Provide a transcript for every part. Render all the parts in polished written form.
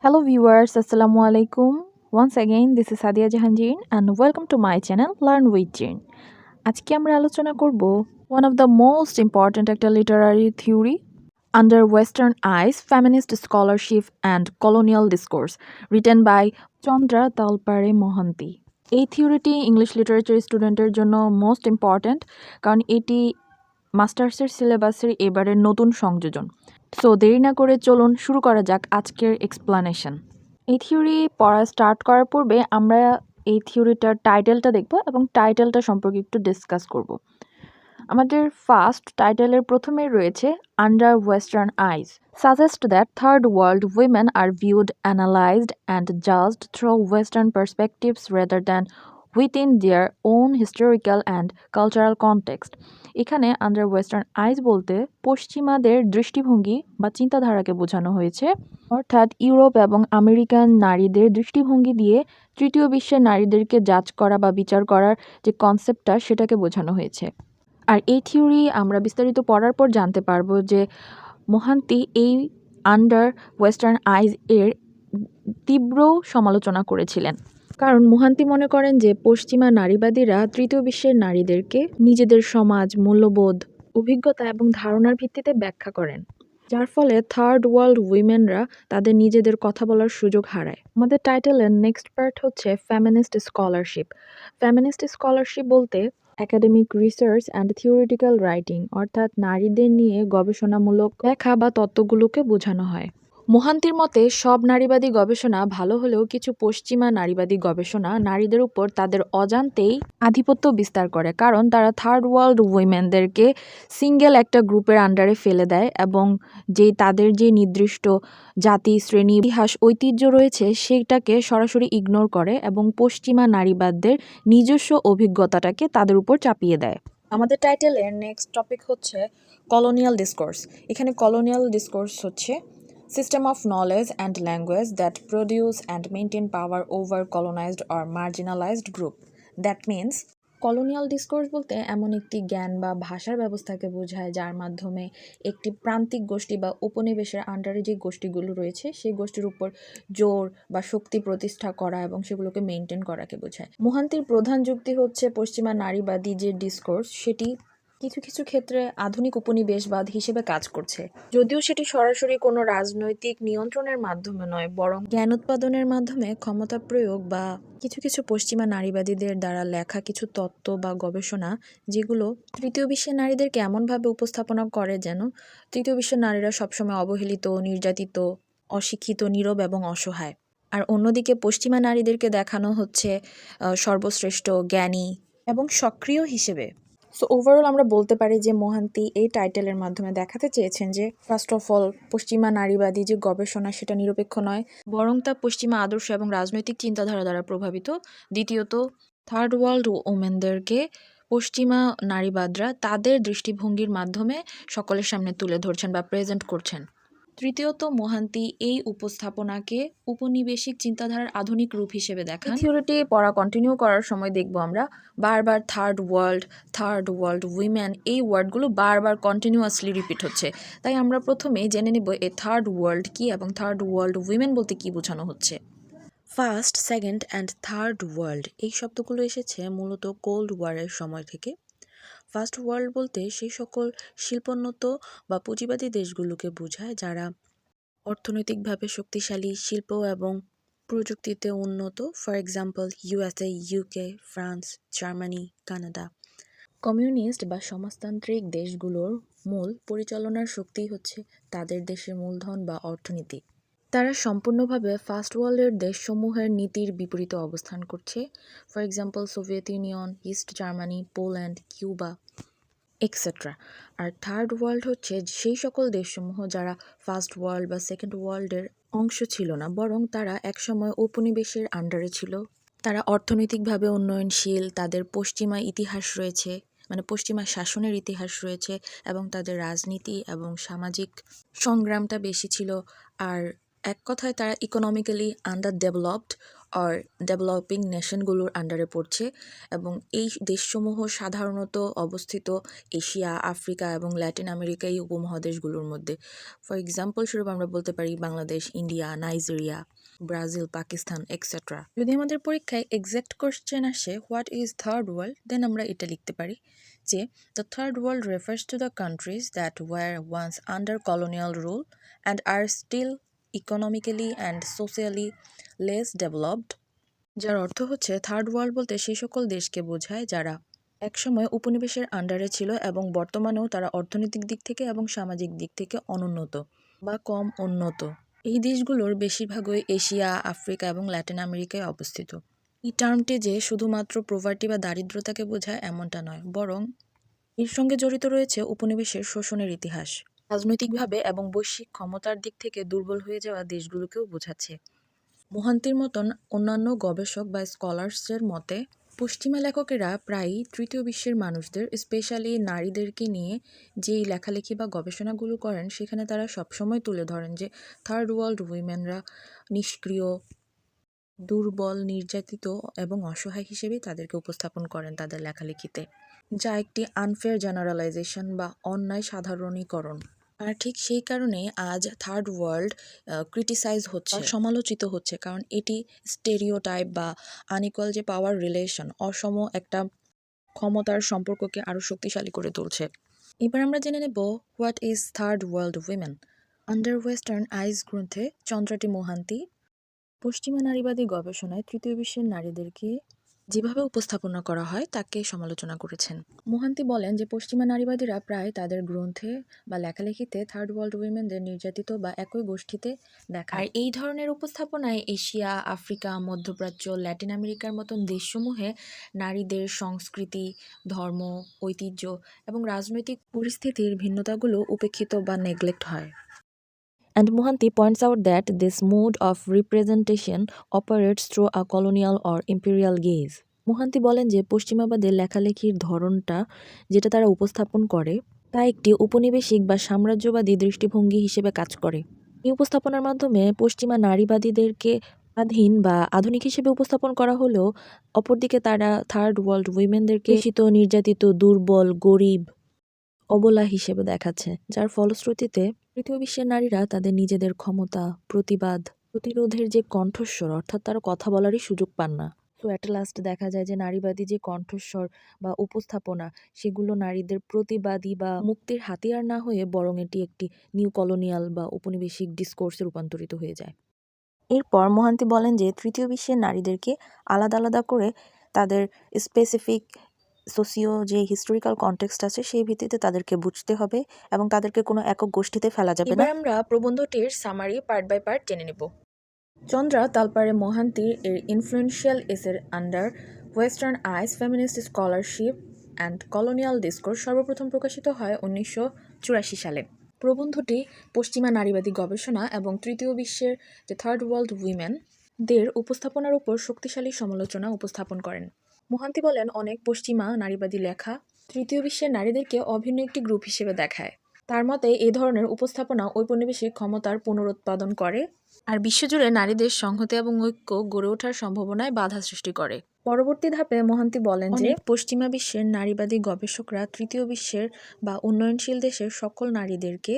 Hello viewers, Assalamu alaikum. Once again, this is Sadia Jahanjeen and welcome to my channel Learn with Jane. আজকে আমরা আলোচনা করব one of the most important একটা literary theory under Western eyes, feminist scholarship and colonial discourse, written by Chandra Talpare Mohanty. এই থিওরিটি English literature স্টুডেন্টের জন্য most important কারণ এটি মাস্টার্সের সিলেবাসের এবারের নতুন সংযোজন। সো দেরি না করে চলুন শুরু করা যাক আজকের এক্সপ্লানেশন। এই থিওরি পড়া স্টার্ট করার পূর্বে আমরা এই থিওরিটার টাইটেলটা দেখব এবং টাইটেলটা সম্পর্কে একটু ডিসকাস করব। আমাদের ফার্স্ট টাইটেলের প্রথমেই রয়েছে under western eyes suggest that third world women are viewed analysed and judged through western perspectives rather than within their own historical and cultural context. এখানে আন্ডার ওয়েস্টার্ন আইজ বলতে পশ্চিমাদের দৃষ্টিভঙ্গি বা চিন্তাধারাকে বোঝানো হয়েছে, অর্থাৎ ইউরোপ এবং আমেরিকান নারীদের দৃষ্টিভঙ্গি দিয়ে তৃতীয় বিশ্বের নারীদেরকে জাজ করা বা বিচার করার যে কনসেপ্টটা সেটাকে বোঝানো হয়েছে। আর এই থিওরি আমরা বিস্তারিত পড়ার পর জানতে পারবো যে মোহান্তি এই আন্ডার ওয়েস্টার্ন আইজ এর তীব্র সমালোচনা করেছিলেন, কারণ মোহান্তি মনে করেন যে পশ্চিমা নারীবাদীরা তৃতীয় বিশ্বের নারীদেরকে নিজেদের সমাজ, মূল্যবোধ, অভিজ্ঞতা এবং ধারণার ভিত্তিতে ব্যাখ্যা করেন, যার ফলে থার্ড ওয়ার্ল্ড উইমেনরা তাদের নিজেদের কথা বলার সুযোগ হারায়। আমাদের টাইটেলের নেক্সট পার্ট হচ্ছে ফেমিনিস্ট স্কলারশিপ। ফেমিনিস্ট স্কলারশিপ বলতে academic research and theoretical writing, অর্থাৎ নারীদের নিয়ে গবেষণামূলক লেখা বা তত্ত্বগুলোকে বোঝানো হয়। মোহান্তির মতে সব নারীবাদী গবেষণা ভালো হলেও কিছু পশ্চিমা নারীবাদী গবেষণা নারীদের উপর তাদের অজান্তেই আধিপত্য বিস্তার করে, কারণ তারা থার্ড ওয়ার্ল্ড উইমেনদেরকে সিঙ্গেল একটা গ্রুপের আন্ডারে ফেলে দেয় এবং তাদের যে নির্দিষ্ট জাতি, শ্রেণী, ইতিহাস, ঐতিহ্য রয়েছে সেটাকে সরাসরি ইগনোর করে এবং পশ্চিমা নারীবাদদের নিজস্ব অভিজ্ঞতাটাকে তাদের উপর চাপিয়ে দেয়। আমাদের টাইটেলের নেক্সট টপিক হচ্ছে কলোনিয়াল ডিসকোর্স। এখানে কলোনিয়াল ডিসকোর্স হচ্ছে system of knowledge and language that produce and maintain power over colonized or marginalized group. That means colonial discourse বলতে এমন একটি জ্ঞান বা ভাষার ব্যবস্থাকে বোঝায় যার মাধ্যমে একটি প্রান্তিক গোষ্ঠী বা উপনিবেশের আন্ডারে যে গোষ্ঠীগুলো রয়েছে সেই গোষ্ঠীর উপর জোর বা শক্তি প্রতিষ্ঠা করা এবং সেগুলোকে মেনটেন করাকে বোঝায়। মোহান্তির প্রধান যুক্তি হচ্ছে পশ্চিমা নারীবাদী যে ডিসকোর্স সেটি কিছু কিছু ক্ষেত্রে আধুনিক উপনিবেশবাদ হিসেবে কাজ করছে, যদিও সেটি সরাসরি কোনো রাজনৈতিক নিয়ন্ত্রণের মাধ্যমে নয়, বরং জ্ঞান উৎপাদনের মাধ্যমে ক্ষমতা প্রয়োগ বা কিছু কিছু পশ্চিমা নারীবাদীদের দ্বারা লেখা কিছু তত্ত্ব বা গবেষণা, যেগুলো তৃতীয় বিশ্বের নারীদেরকে এমনভাবে উপস্থাপনা করে যেন তৃতীয় বিশ্বের নারীরা সবসময় অবহেলিত, নির্যাতিত, অশিক্ষিত, নীরব এবং অসহায়। আর অন্যদিকে পশ্চিমা নারীদেরকে দেখানো হচ্ছে সর্বশ্রেষ্ঠ, জ্ঞানী এবং সক্রিয় হিসেবে। সো ওভারঅল আমরা বলতে পারি যে মোহান্তি এই টাইটেলের মাধ্যমে দেখাতে চেয়েছেন যে ফার্স্ট অফ অল পশ্চিমা নারীবাদী যে গবেষণা সেটা নিরপেক্ষ নয়, বরং তা পশ্চিমা আদর্শ এবং রাজনৈতিক চিন্তাধারা দ্বারা প্রভাবিত। দ্বিতীয়ত, থার্ড ওয়ার্ল্ড ওমেনদেরকে পশ্চিমা নারীবাদরা তাদের দৃষ্টিভঙ্গির মাধ্যমে সকলের সামনে তুলে ধরছেন বা প্রেজেন্ট করছেন। তৃতীয়ত, মোহান্তি এই উপস্থাপনাকে উপনিবেশিক চিন্তাধারার আধুনিক রূপ হিসেবে দেখান। থিওরিটি পড়া কন্টিনিউ করার সময় দেখব আমরা বারবার থার্ড ওয়ার্ল্ড উইমেন এই ওয়ার্ডগুলো বারবার কন্টিনিউয়াসলি রিপিট হচ্ছে। তাই আমরা প্রথমে জেনে নেব এই থার্ড ওয়ার্ল্ড কি এবং থার্ড ওয়ার্ল্ড উইমেন বলতে কি বোঝানো হচ্ছে। First, second and third world এই শব্দগুলো এসেছে মূলত কোল্ড ওয়ারের সময় থেকে। ফার্স্ট ওয়ার্ল্ড বলতে সেই সকল শিল্পোন্নত বা পুঁজিবাদী দেশগুলোকে বোঝায় যারা অর্থনৈতিকভাবে শক্তিশালী, শিল্প এবং প্রযুক্তিতে উন্নত, for example USA, UK, France, Germany, Canada. Communist বা সমাজতান্ত্রিক দেশগুলোর মূল পরিচালনার শক্তি হচ্ছে তাদের দেশের মূলধন বা অর্থনীতি। তারা সম্পূর্ণভাবে ফার্স্ট ওয়ার্ল্ডের দেশসমূহের নীতির বিপরীতে অবস্থান করছে, for example Soviet Union, East Germany, Poland, Cuba et cetera. আর থার্ড ওয়ার্ল্ড হচ্ছে সেই সকল দেশসমূহ যারা ফার্স্ট ওয়ার্ল্ড বা সেকেন্ড ওয়ার্ল্ডের অংশ ছিল না, বরং তারা একসময় উপনিবেশের আন্ডারে ছিল। তারা অর্থনৈতিকভাবে উন্নয়নশীল, তাদের পশ্চিমা ইতিহাস রয়েছে, মানে পশ্চিমা শাসনের ইতিহাস রয়েছে এবং তাদের রাজনীতি এবং সামাজিক সংগ্রামটা বেশি ছিল। আর এক কথায় তারা ইকোনমিক্যালি আন্ডার ডেভেলপড আর ডেভেলপিং নেশনগুলোর আন্ডারে পড়ছে এবং এই দেশসমূহ সাধারণত অবস্থিত এশিয়া, আফ্রিকা এবং ল্যাটিন আমেরিকা এই উপমহাদেশগুলোর মধ্যে। ফর এক্সাম্পল স্বরূপ আমরা বলতে পারি Bangladesh, India, Nigeria, Brazil, Pakistan etcetera. যদি আমাদের পরীক্ষায় এক্সাক্ট কোশ্চেন আসে what is third world, then আমরা এটা লিখতে পারি যে the third world refers to the countries that were once under colonial rule and are still economically and socially less developed. যার অর্থ হচ্ছে থার্ড ওয়ার্ল্ড বলতে সেই সকল দেশকে বোঝায় যারা একসময় উপনিবেশের আন্ডারে ছিল এবং বর্তমানেও তারা অর্থনৈতিক দিক থেকে এবং সামাজিক দিক থেকে অনুন্নত বা কম উন্নত। এই দেশগুলোর বেশিরভাগই এশিয়া, আফ্রিকা এবং ল্যাটিন আমেরিকায় অবস্থিত। এই টার্মটি যে শুধুমাত্র প্রভার্টি বা দারিদ্রতাকে বোঝায় এমনটা নয়, বরং এর সঙ্গে জড়িত রয়েছে উপনিবেশের শোষণের ইতিহাস, রাজনৈতিকভাবে এবং বৈশ্বিক ক্ষমতার দিক থেকে দুর্বল হয়ে যাওয়া দেশগুলোকেও বোঝাচ্ছে। মোহান্তির মতন অন্যান্য গবেষক বা স্কলার্সের মতে পশ্চিমা লেখকেরা প্রায়ই তৃতীয় বিশ্বের মানুষদের, স্পেশালি নারীদেরকে নিয়ে যেই লেখালেখি বা গবেষণাগুলো করেন সেখানে তারা সবসময় তুলে ধরেন যে থার্ড ওয়ার্ল্ড উইমেনরা নিষ্ক্রিয়, দুর্বল, নির্যাতিত এবং অসহায় হিসেবেই তাদেরকে উপস্থাপন করেন তাদের লেখালেখিতে, যা একটি আনফেয়ার জেনারেলাইজেশন বা অন্যায় সাধারণীকরণ। আর ঠিক সেই কারণে আজ থার্ড ওয়ার্ল্ড ক্রিটিসাইজ হচ্ছে, সমালোচিত হচ্ছে, কারণ এটি স্টেরিওটাইপ বা আনইকুয়াল যে পাওয়ার রিলেশন, অসম একটা ক্ষমতার সম্পর্ককে আরও শক্তিশালী করে তুলছে। এবার আমরা জেনে নেব what is third world women. Under western eyes গ্রন্থে চন্দ্রাটি মোহান্তি পশ্চিমা নারীবাদী গবেষণায় তৃতীয় বিশ্বের নারীদেরকে যেভাবে উপস্থাপনা করা হয় তাকে সমালোচনা করেছেন। মোহান্তি বলেন যে পশ্চিমা নারীবাদীরা প্রায় তাদের গ্রন্থে বা লেখালেখিতে থার্ড ওয়ার্ল্ড উইমেনদের নির্যাতিত বা একই গোষ্ঠীতে দেখায়। আর এই ধরনের উপস্থাপনায় এশিয়া, আফ্রিকা, মধ্যপ্রাচ্য, ল্যাটিন আমেরিকার মতন দেশসমূহে নারীদের সংস্কৃতি, ধর্ম, ঐতিহ্য এবং রাজনৈতিক পরিস্থিতির ভিন্নতাগুলো উপেক্ষিত বা নেগলেক্ট হয়। And Mohanty points out that this mode of representation operates through a colonial or imperial gaze. Mohanty বলেন যে পশ্চিমাবাদের লেখালেখির ধরনটা যেটা তারা উপস্থাপন করে তা একটি উপনিবেশিক বা সাম্রাজ্যবাদী দৃষ্টিভঙ্গি হিসেবে কাজ করে। এই উপস্থাপনার মাধ্যমে পশ্চিমা নারীবাদীদেরকে স্বাধীন বা আধুনিক হিসেবে উপস্থাপন করা হলেও অপরদিকে তারা থার্ড ওয়ার্ল্ড উইমেনদেরকে শোষিত, নির্যাতিত, দুর্বল, গরিব, অবলা হিসেবে দেখাচ্ছে, যার ফলশ্রুতিতে তৃতীয় বিশ্বের নারীরা তাদের নিজেদের ক্ষমতা, প্রতিবাদ, প্রতিরোধের যে কণ্ঠস্বর অর্থাৎ তারা কথা বলারই সুযোগ পান না। সো অ্যাট লাস্ট দেখা যায় যে নারীবাদী যে কণ্ঠস্বর বা উপস্থাপনা সেগুলো নারীদের প্রতিবাদী বা মুক্তির হাতিয়ার না হয়ে বরং এটি একটি নিউ কলোনিয়াল বা উপনিবেশিক ডিসকোর্সে রূপান্তরিত হয়ে যায়। এরপর মোহান্তি বলেন যে তৃতীয় বিশ্বের নারীদেরকে আলাদা আলাদা করে তাদের স্পেসিফিক সোসিও যে হিস্টোরিক্যাল কনটেক্সট আছে সেই ভিত্তিতে তাদেরকে বুঝতে হবে এবং তাদেরকে কোনো একক গোষ্ঠীতে ফেলা যাবে না। এবার আমরা প্রবন্ধটির সামারি পার্ট বাই পার্ট জেনে নেব। চন্দ্রা তালপারে মোহান্তির এর ইনফ্লুয়েন্সিয়াল এসের under western eyes feminist scholarship and colonial discourse সর্বপ্রথম প্রকাশিত হয় 1984 সালে। প্রবন্ধটি পশ্চিমা নারীবাদী গবেষণা এবং তৃতীয় বিশ্বের যে থার্ড ওয়ার্ল্ড উইমেনদের উপস্থাপনার উপর শক্তিশালী সমালোচনা উপস্থাপন করেন। মোহান্তি বলেন অনেক পশ্চিমা নারীবাদী লেখা তৃতীয় বিশ্বের নারীদেরকে অভিন্ন একটি গ্রুপ হিসেবে দেখায়। তার মতে এই ধরনের উপস্থাপনা ঔপনিবেশিক ক্ষমতার পুনরুৎপাদন করে আর বিশ্বজুড়ে নারীদের সংহতি এবং ঐক্য গড়ে ওঠার সম্ভাবনায় বাধা সৃষ্টি করে। পরবর্তী ধাপে মোহান্তি বলেন যে পশ্চিমা বিশ্বের নারীবাদী গবেষকরা তৃতীয় বিশ্বের বা উন্নয়নশীল দেশের সকল নারীদেরকে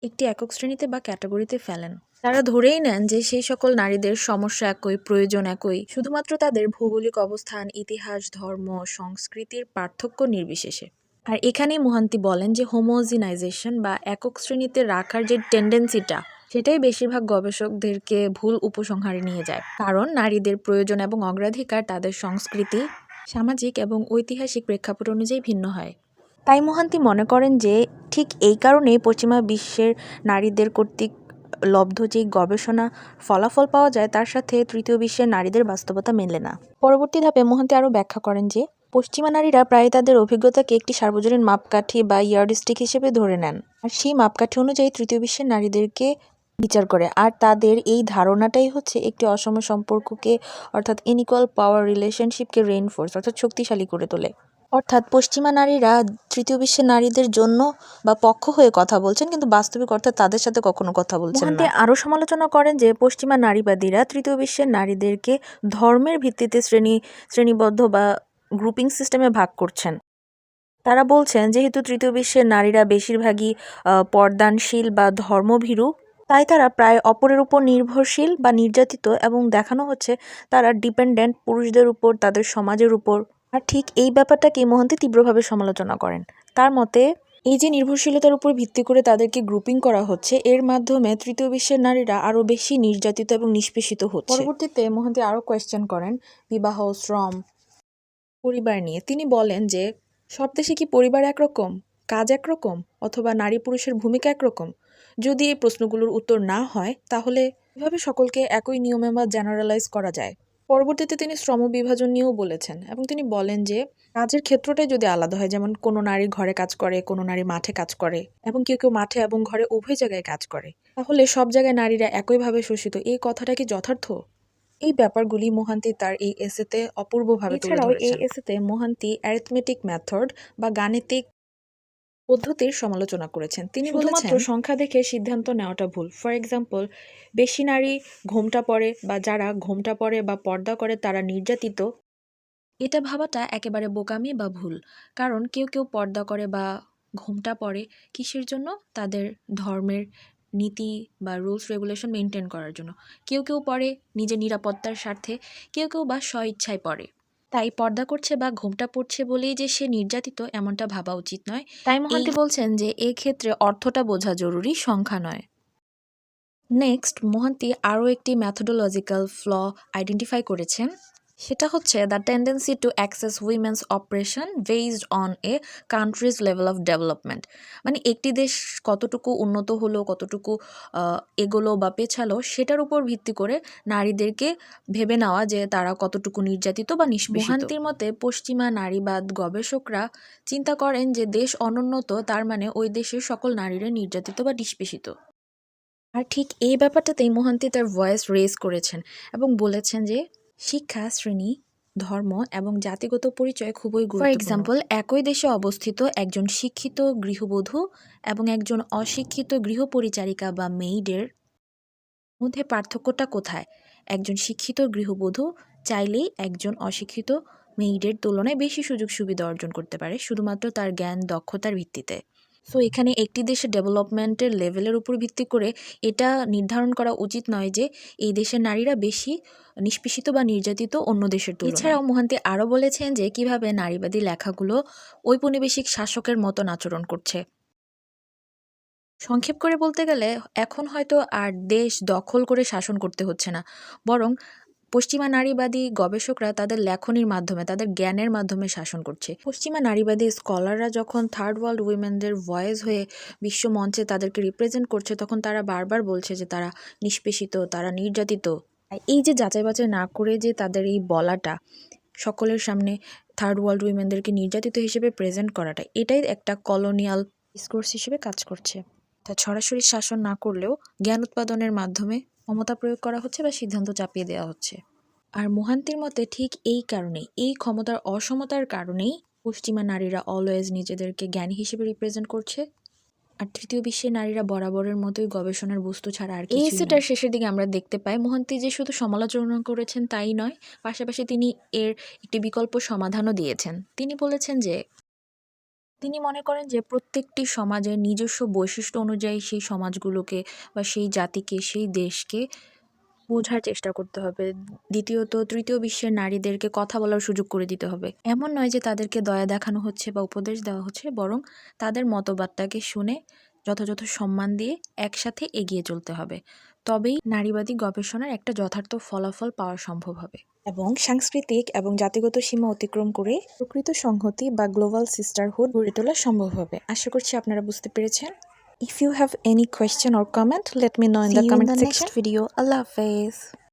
একটি একক শ্রেণীতে বা ক্যাটাগরিতে ফেলেন। তারা ধরেই নেন যে সেই সকল নারীদের সমস্যা একই, প্রয়োজন একই, শুধুমাত্র তাদের ভৌগোলিক অবস্থান, ইতিহাস, ধর্ম, সংস্কৃতির পার্থক্য নির্বিশেষে। আর এখানেই মোহান্তি বলেন যে হোমোজিনাইজেশন বা একক শ্রেণীতে রাখার যে টেন্ডেন্সিটা সেটাই বেশিরভাগ গবেষকদেরকে ভুল উপসংহারে নিয়ে যায়, কারণ নারীদের প্রয়োজন এবং অগ্রাধিকার তাদের সংস্কৃতি, সামাজিক এবং ঐতিহাসিক প্রেক্ষাপট অনুযায়ী ভিন্ন হয়। তাই মোহান্তি মনে করেন যে ঠিক এই কারণেই পশ্চিমা বিশ্বের নারীদের কর্তৃক লব্ধ যেই গবেষণা ফলাফল পাওয়া যায় তার সাথে তৃতীয় বিশ্বের নারীদের বাস্তবতা মেলে না। পরবর্তী ধাপে মোহান্তি আরও ব্যাখ্যা করেন যে পশ্চিমা নারীরা প্রায় তাদের অভিজ্ঞতাকে একটি সার্বজনীন মাপকাঠি বা ইয়ারস্টিক হিসেবে ধরে নেন আর সেই মাপকাঠি অনুযায়ী তৃতীয় বিশ্বের নারীদেরকে বিচার করে, আর তাদের এই ধারণাটাই হচ্ছে একটি অসম সম্পর্ককে অর্থাৎ ইনইকুয়াল পাওয়ার রিলেশনশিপকে রেইনফোর্স অর্থাৎ শক্তিশালী করে তোলে। অর্থাৎ পশ্চিমা নারীরা তৃতীয় বিশ্বের নারীদের জন্য বা পক্ষ হয়ে কথা বলছেন, কিন্তু বাস্তবিক অর্থে তাদের সাথে কখনো কথা বলছেন না। মোহান্তি আরও সমালোচনা করেন যে পশ্চিমা নারীবাদীরা তৃতীয় বিশ্বের নারীদেরকে ধর্মের ভিত্তিতে শ্রেণীবদ্ধ বা গ্রুপিং সিস্টেমে ভাগ করছেন। তারা বলছেন যেহেতু তৃতীয় বিশ্বের নারীরা বেশিরভাগই পর্দানশীল বা ধর্মভীরু, তাই তারা প্রায় অপরের উপর নির্ভরশীল বা নির্যাতিত, এবং দেখানো হচ্ছে তারা ডিপেন্ডেন্ট পুরুষদের উপর, তাদের সমাজের উপর। আর ঠিক এই ব্যাপারটাকেই মোহান্তি তীব্রভাবে সমালোচনা করেন। তার মতে এই যে নির্ভরশীলতার উপর ভিত্তি করে তাদেরকে গ্রুপিং করা হচ্ছে, এর মাধ্যমে তৃতীয় বিশ্বের নারীরা আরও বেশি নির্যাতিত এবং নিষ্পেষিত হচ্ছে। পরবর্তীতে মোহান্তি আরও কোয়েশ্চেন করেন বিবাহ, শ্রম, পরিবার নিয়ে। তিনি বলেন যে সব দেশে কি পরিবার একরকম, কাজ একরকম, অথবা নারী পুরুষের ভূমিকা একরকম? যদি এই প্রশ্নগুলোর উত্তর না হয়, তাহলে কিভাবে সকলকে একই নিয়মে বা জেনারেলাইজ করা যায়? পরবর্তীতে তিনি শ্রম বিভাজন নিয়েও বলেছেন, এবং তিনি বলেন যে কাজের ক্ষেত্রটাই যদি আলাদা হয়, যেমন কোনো নারী ঘরে কাজ করে, কোনো নারী মাঠে কাজ করে, এবং কেউ কেউ মাঠে এবং ঘরে উভয় জায়গায় কাজ করে, তাহলে সব জায়গায় নারীরা একইভাবে শোষিত। এই কথাটা কি যথার্থ? এই ব্যাপারগুলি মোহান্তি তার এই এসেতে অপূর্বভাবে তুলে ধরেছেন। এই এসেতে মোহান্তি অ্যারিথমেটিক মেথড বা গাণিতিক পদ্ধতির সমালোচনা করেছেন। তিনি শুধুমাত্র সংখ্যা দেখে সিদ্ধান্ত নেওয়াটা ভুল। ফর এক্সাম্পল, বেশি নারী ঘোমটা পরে বা যারা ঘোমটা পরে বা পর্দা করে তারা নির্যাতিত, এটা ভাবাটা একেবারে বোকামি বা ভুল। কারণ কেউ কেউ পর্দা করে বা ঘোমটা পরে কিসের জন্য? তাদের ধর্মের নীতি বা রুলস রেগুলেশন মেনটেন করার জন্য। কেউ কেউ পরে নিজের নিরাপত্তার স্বার্থে, কেউ কেউ বা স্বইচ্ছায় পরে। তাই পর্দা করছে বা ঘোমটা পড়ছে বলেই যে সে নির্যাতিত, এমনটা ভাবা উচিত নয়। তাই মোহান্তি বলছেন যে এক্ষেত্রে অর্থটা বোঝা জরুরি, সংখ্যা নয়। নেক্সট, মোহান্তি আরও একটি ম্যাথোডোলজিক্যাল ফ্ল আইডেন্টিফাই করেছেন। সেটা হচ্ছে the tendency to access women's operation based on a countries level of development. মানে একটি দেশ কতটুকু উন্নত হলো, কতটুকু এগোলো বা পেছালো, সেটার উপর ভিত্তি করে নারীদেরকে ভেবে নেওয়া যে তারা কতটুকু নির্যাতিত বা নিষ্পেষিত। মোহান্তির মতে পশ্চিমা নারীবাদ গবেষকরা চিন্তা করেন যে দেশ অনুন্নত, তার মানে ওই দেশের সকল নারীরা নির্যাতিত বা নিষ্পেষিত। আর ঠিক এই ব্যাপারটাতেই মোহান্তি তার ভয়েস রেজ করেছেন এবং বলেছেন যে শিক্ষা, শ্রেণী, ধর্ম এবং জাতিগত পরিচয় খুবই গুরুত্বপূর্ণ। ফর এক্সাম্পল, একই দেশে অবস্থিত একজন শিক্ষিত গৃহবধূ এবং একজন অশিক্ষিত গৃহপরিচারিকা বা মেইডের মধ্যে পার্থক্যটা কোথায়? একজন শিক্ষিত গৃহবধূ চাইলেই একজন অশিক্ষিত মেইডের তুলনায় বেশি সুযোগ সুবিধা অর্জন করতে পারে, শুধুমাত্র তার জ্ঞান দক্ষতার ভিত্তিতে। সো এখানে একটি দেশের ডেভেলপমেন্টের লেভেলের উপর ভিত্তি করে এটা নির্ধারণ করা উচিত নয় যে এই দেশের নারীরা বেশি নিষ্পেষিত বা নির্যাতিত অন্য দেশের তুলনায়। এছাড়াও মোহান্তি আরও বলেছেন যে কিভাবে নারীবাদী লেখাগুলো ঔপনিবেশিক শাসকের মতন আচরণ করছে। সংক্ষেপ করে বলতে গেলে এখন হয়তো আর দেশ দখল করে শাসন করতে হচ্ছে না, বরং পশ্চিমা নারীবাদী গবেষকরা তাদের লেখনীর মাধ্যমে, তাদের জ্ঞানের মাধ্যমে শাসন করছে। পশ্চিমা নারীবাদী স্কলাররা যখন থার্ড ওয়ার্ল্ড উইমেনদের ভয়েস হয়ে বিশ্ব মঞ্চে তাদেরকে রিপ্রেজেন্ট করছে, তখন তারা বারবার বলছে যে তারা নিষ্পেষিত, তারা নির্যাতিত। এই যে যাচাই বাছাই না করে যে তাদের এই বলাটা, সকলের সামনে থার্ড ওয়ার্ল্ড উইমেনদেরকে নির্যাতিত হিসেবে প্রেজেন্ট করাটা, এটাই একটা কলোনিয়াল ডিসকোর্স হিসেবে কাজ করছে। তা সরাসরি শাসন না করলেও জ্ঞান উৎপাদনের মাধ্যমে ক্ষমতা প্রয়োগ করা হচ্ছে বা সিদ্ধান্ত চাপিয়ে দেওয়া হচ্ছে। আর মোহান্তির মতে ঠিক এই কারণেই, এই ক্ষমতার অসমতার কারণেই পশ্চিমা নারীরা অলওয়েজ নিজেদেরকে জ্ঞানী হিসেবে রিপ্রেজেন্ট করছে, আর তৃতীয় বিশ্বের নারীরা বরাবরের মতোই গবেষণার বস্তু ছাড়া আর কিছুই নয়। এসেটার শেষের দিকে আমরা দেখতে পাই মোহান্তি যে শুধু সমালোচনা করেছেন তাই নয়, পাশাপাশি তিনি এর একটি বিকল্প সমাধানও দিয়েছেন। তিনি বলেছেন যে তিনি মনে করেন যে প্রত্যেকটি সমাজের নিজস্ব বৈশিষ্ট্য অনুযায়ী সেই সমাজগুলোকে বা সেই জাতিকে, সেই দেশকে বোঝার চেষ্টা করতে হবে। দ্বিতীয়ত, তৃতীয় বিশ্বের নারীদেরকে কথা বলার সুযোগ করে দিতে হবে। এমন নয় যে তাদেরকে দয়া দেখানো হচ্ছে বা উপদেশ দেওয়া হচ্ছে, বরং তাদের মতবাদটাকে শুনে যথাযথ সম্মান দিয়ে একসাথে এগিয়ে চলতে হবে। তবেই নারীবাদী গবেষণার একটা যথার্থ ফলাফল পাওয়া সম্ভব হবে এবং সাংস্কৃতিক এবং জাতিগত সীমা অতিক্রম করে প্রকৃত সংহতি বা গ্লোবাল সিস্টারহুড গড়ে তোলা সম্ভব হবে। আশা করছি আপনারা বুঝতে পেরেছেন। If you have any question or comment, let me know in the comment section. See you in the next video. Allah Hafiz.